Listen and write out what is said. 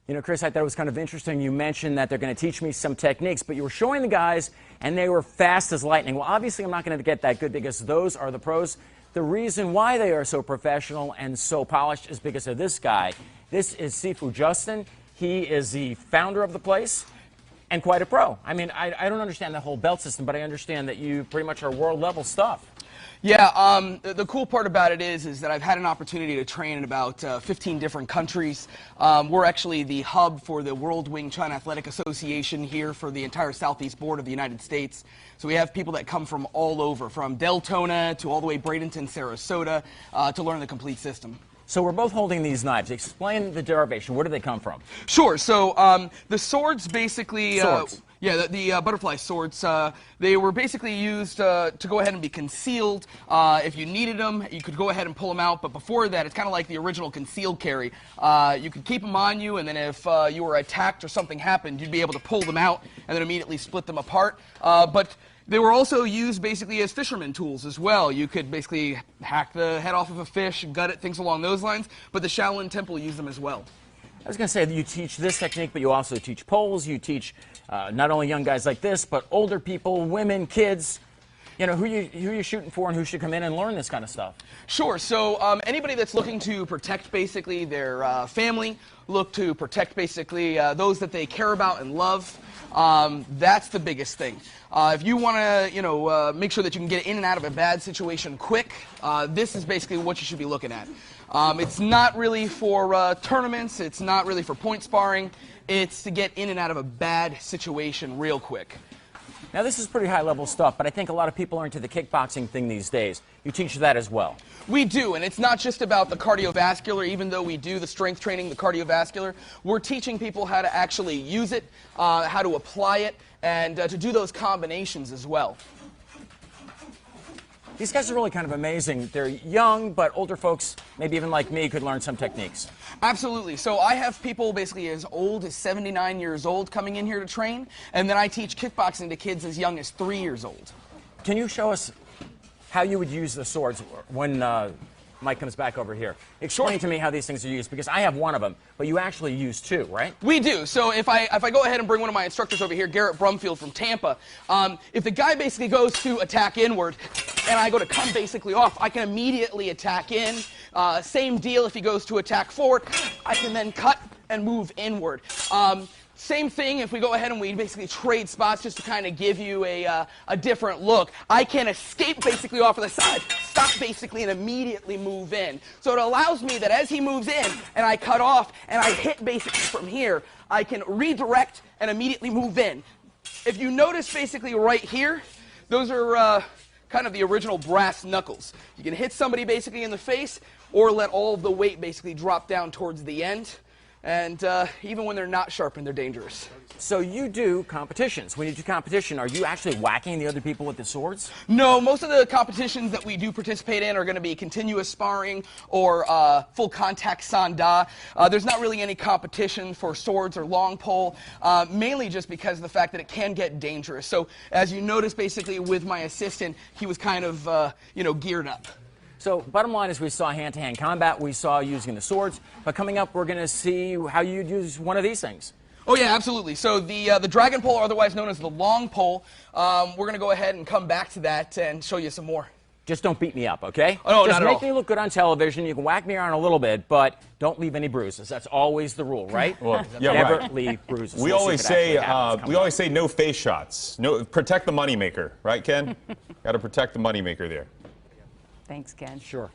You know, Chris, I thought it was kind of interesting. You mentioned that they're going to teach me some techniques, but you were showing the guys, and they were fast as lightning. Well, obviously, I'm not going to get that good because those are the pros. The reason why they are so professional and so polished is because of this guy. This is Sifu Justin. He is the founder of the place and quite a pro. I mean, I don't understand the whole belt system, but I understand that you pretty much are world-level stuff. Yeah, the cool part about it is that I've had an opportunity to train in about 15 different countries. We're actually the hub for the World Wing Chun Athletic Association here for the entire southeast border of the United States. So we have people that come from all over, from Deltona to all the way Bradenton, Sarasota, to learn the complete system. So we're both holding these knives. Explain the derivation. Where do they come from? Sure. So the swords basically... Swords. Yeah, the butterfly swords, they were basically used to go ahead and be concealed. If you needed them, you could go ahead and pull them out. But before that, it's kind of like the original concealed carry. You could keep them on you, and then if you were attacked or something happened, you'd be able to pull them out and then immediately split them apart. But they were also used basically as fisherman tools as well. You could basically hack the head off of a fish, gut it, things along those lines. But the Shaolin Temple used them as well. I was going to say that you teach this technique, but you also teach poles. You teach not only young guys like this, but older people, women, kids. You know, who you shooting for and who should come in and learn this kind of stuff? Sure. So anybody that's looking to protect basically their family, look to protect basically those that they care about and love, that's the biggest thing. If you want to, make sure that you can get in and out of a bad situation quick, this is basically what you should be looking at. It's not really for tournaments. It's not really for point sparring. It's to get in and out of a bad situation real quick. Now, this is pretty high-level stuff, but I think a lot of people are into the kickboxing thing these days. You teach that as well. We do, and it's not just about the cardiovascular. Even though we do the strength training, the cardiovascular, we're teaching people how to actually use it, how to apply it, and to do those combinations as well. These guys are really kind of amazing. They're young, but older folks, maybe even like me, could learn some techniques. Absolutely. So I have people basically as old as 79 years old coming in here to train, and then I teach kickboxing to kids as young as 3 years old. Can you show us how you would use the swords when Mike comes back over here? Explain to me how these things are used, because I have one of them, but you actually use two, right? We do. So if I go ahead and bring one of my instructors over here, Garrett Brumfield from Tampa, if the guy basically goes to attack inward, and I go to come basically off, I can immediately attack in. Same deal if he goes to attack forward, I can then cut and move inward. Same thing if we go ahead and we basically trade spots just to kind of give you a different look. I can escape basically off of the side, stop basically, and immediately move in. So it allows me that as he moves in and I cut off and I hit basically from here, I can redirect and immediately move in. If you notice basically right here, those are kind of the original brass knuckles. You can hit somebody basically in the face or let all of the weight basically drop down towards the end. And even when they're not sharpened, they're dangerous. So you do competitions. When you do competition, are you actually whacking the other people with the swords? No, most of the competitions that we do participate in are going to be continuous sparring or full contact sanda. There's not really any competition for swords or long pole, mainly just because of the fact that it can get dangerous. So as you notice basically with my assistant, he was kind of, geared up. So bottom line is we saw hand-to-hand combat, we saw using the swords, but coming up we're going to see how you'd use one of these things. Oh yeah, absolutely. So the dragon pole, otherwise known as the long pole, we're going to go ahead and come back to that and show you some more. Just don't beat me up, okay? Oh, no, just not at all. make me look good on television. You can whack me around a little bit, but don't leave any bruises. That's always the rule, right? Well, yeah, never right. leave bruises. We always say no face shots. No, protect the moneymaker, right, Ken? Got to protect the moneymaker there. Thanks, Ken. Sure.